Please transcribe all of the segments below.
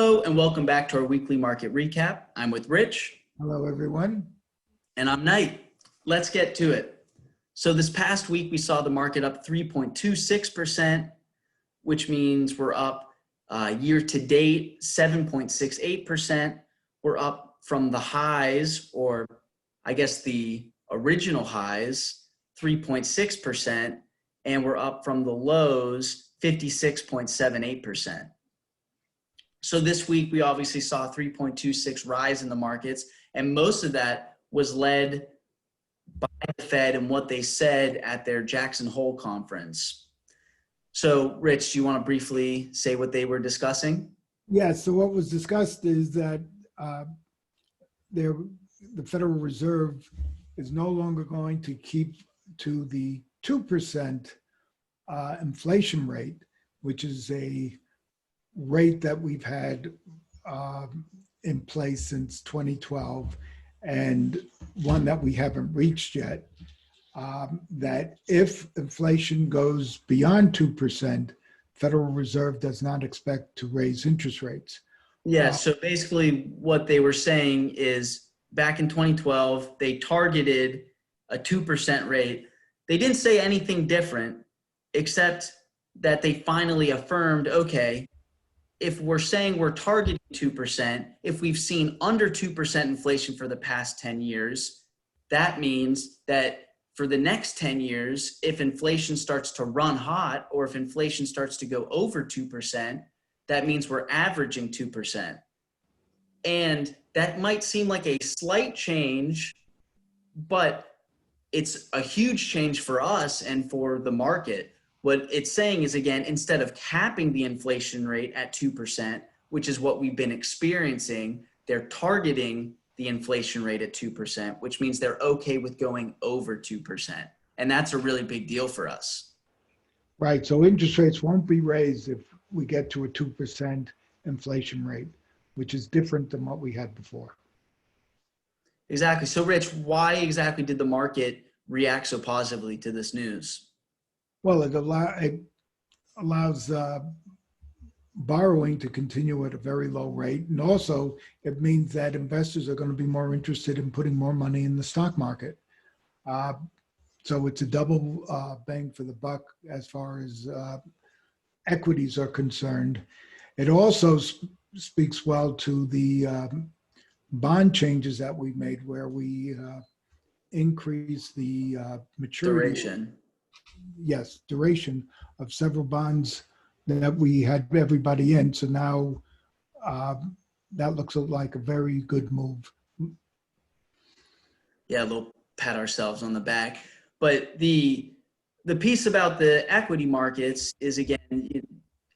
Hello and welcome back to our weekly market recap. I'm with Rich. Hello, everyone. And I'm Knight. Let's get to it. So this past week, we saw the market up 3.26%, which means we're up year to date 7.68%. We're up from the highs, or I guess the original highs, 3.6%, and we're up from the lows 56.78%. So this week, we obviously saw a 3.26 rise in the markets, and most of that was led by the Fed and what they said at their Jackson Hole conference. So, Rich, do you want to briefly say what they were discussing? Yeah, so what was discussed is that the Federal Reserve is no longer going to keep to the 2% inflation rate, which is a rate that we've had in place since 2012 and one that we haven't reached yet, that if inflation goes beyond 2%, Federal Reserve does not expect to raise interest rates. Yeah, so basically what they were saying is back in 2012, they targeted a 2% rate. They didn't say anything different except that they finally affirmed, okay, if we're saying we're targeting 2%, if we've seen under 2% inflation for the past 10 years, that means that for the next 10 years, if inflation starts to run hot or if inflation starts to go over 2%, that means we're averaging 2%. And that might seem like a slight change, but it's a huge change for us and for the market. What it's saying is, again, instead of capping the inflation rate at 2%, which is what we've been experiencing, they're targeting the inflation rate at 2%, which means they're okay with going over 2%. And that's a really big deal for us. Right, so interest rates won't be raised if we get to a 2% inflation rate, which is different than what we had before. Exactly. So, Rich, why exactly did the market react so positively to this news? Well, it allows borrowing to continue at a very low rate. And also, it means that investors are going to be more interested in putting more money in the stock market. So it's a double bang for the buck as far as equities are concerned. It also speaks well to the bond changes that we made, where we increase the maturity. Duration. Yes, duration of several bonds that we had everybody in. So now that looks like a very good move. Yeah, we'll pat ourselves on the back. But the piece about the equity markets is, again,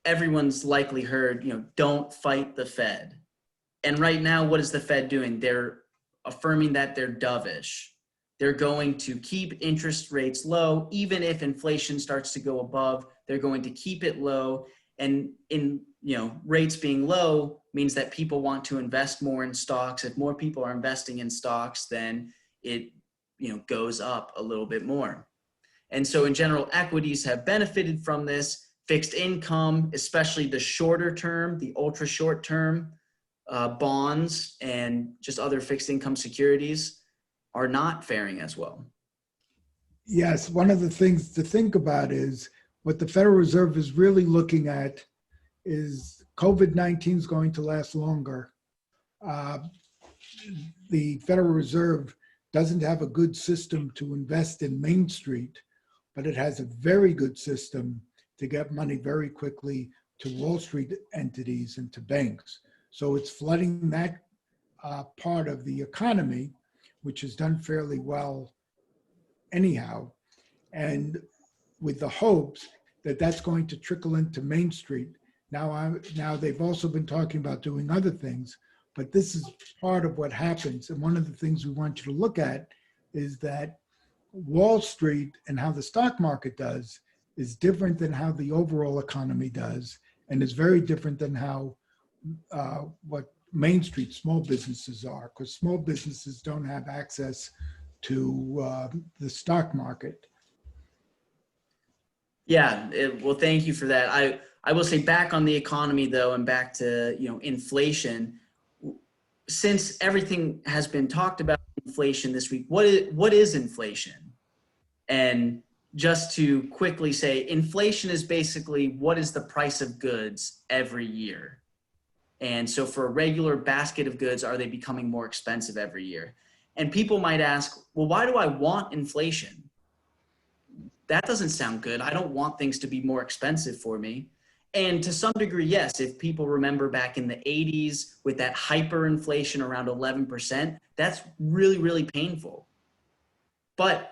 everyone's likely heard, don't fight the Fed. And right now, what is the Fed doing? They're affirming that they're dovish. They're going to keep interest rates low. Even if inflation starts to go above, they're going to keep it low. And rates being low means that people want to invest more in stocks. If more people are investing in stocks, then it goes up a little bit more. And so in general, equities have benefited from this. Fixed income, especially the shorter term, the ultra short term bonds and just other fixed income securities are not faring as well. Yes, one of the things to think about is what the Federal Reserve is really looking at is COVID-19 is going to last longer. The Federal Reserve doesn't have a good system to invest in Main Street, but it has a very good system to get money very quickly to Wall Street entities and to banks. So it's flooding that part of the economy, which has done fairly well anyhow, and with the hopes that that's going to trickle into Main Street. Now they've also been talking about doing other things, but this is part of what happens. And one of the things we want you to look at is that Wall Street and how the stock market does is different than how the overall economy does, and is very different than how what Main Street small businesses are, because small businesses don't have access to the stock market. Yeah, well, thank you for that. I will say back on the economy though, and back to, inflation, since everything has been talked about inflation this week, what is inflation? And just to quickly say, inflation is basically what is the price of goods every year. And so for a regular basket of goods, are they becoming more expensive every year? And people might ask, well, why do I want inflation? That doesn't sound good. I don't want things to be more expensive for me. And to some degree, yes, if people remember back in the 80s with that hyperinflation around 11%, that's really, really painful. But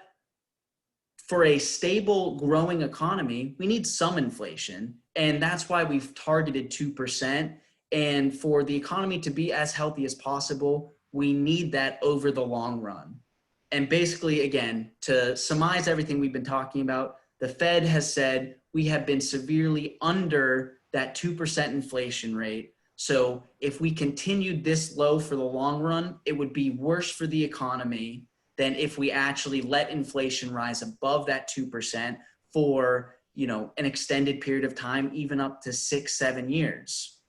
for a stable, growing economy, we need some inflation. And that's why we've targeted 2%. And for the economy to be as healthy as possible, we need that over the long run. And basically, again, to surmise everything we've been talking about, the Fed has said we have been severely under that 2% inflation rate. So if we continued this low for the long run, it would be worse for the economy than if we actually let inflation rise above that 2% for, an extended period of time, even up to 6-7 years.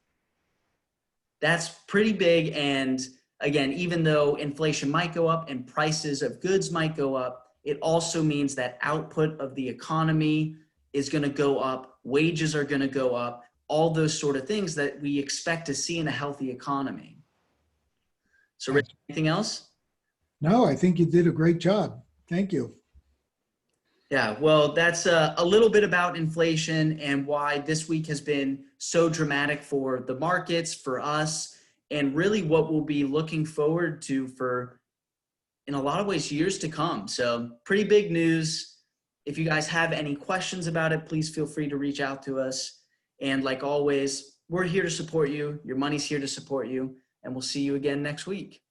That's pretty big. And again, even though inflation might go up and prices of goods might go up, it also means that output of the economy is going to go up, wages are going to go up, all those sort of things that we expect to see in a healthy economy. So, Rich, anything else? No, I think you did a great job. Thank you. Yeah, well, that's a little bit about inflation and why this week has been so dramatic for the markets, for us, and really what we'll be looking forward to for, in a lot of ways, years to come. So pretty big news. If you guys have any questions about it, please feel free to reach out to us. And like always, we're here to support you. Your money's here to support you. And we'll see you again next week.